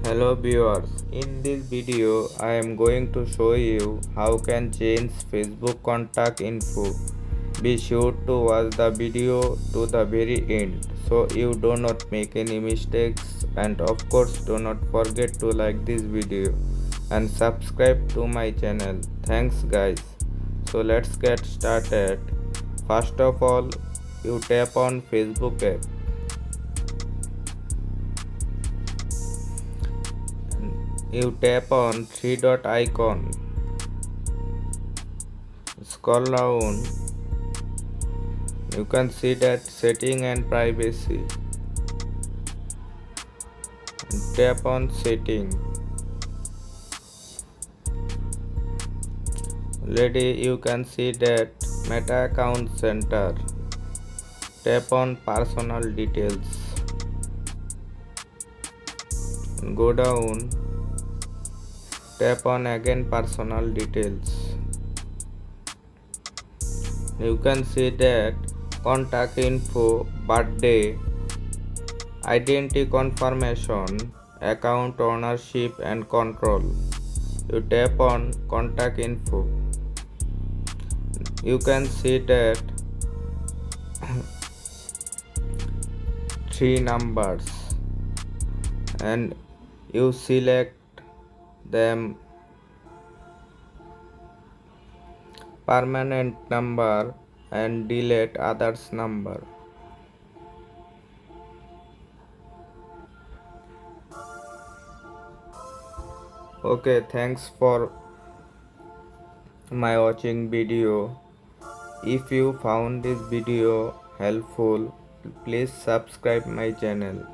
Hello viewers, in this video I am going to show you how can change Facebook contact info. Be sure to watch the video to the very end so you do not make any mistakes, and of course do not forget to like this video and subscribe to my channel. Thanks guys. So let's get started. First of all, you tap on Facebook app. You tap on three dot icon, scroll down, you can see that setting and privacy. Tap on setting. Already you can see that Meta account center. Tap on personal details. Go down. Tap on again personal details. You can see that contact info, birthday, identity confirmation, account ownership and control. You tap on contact info. You can see that three numbers and you select them permanent number and delete others number. Okay, thanks for my watching video. If you found this video helpful, please subscribe my channel.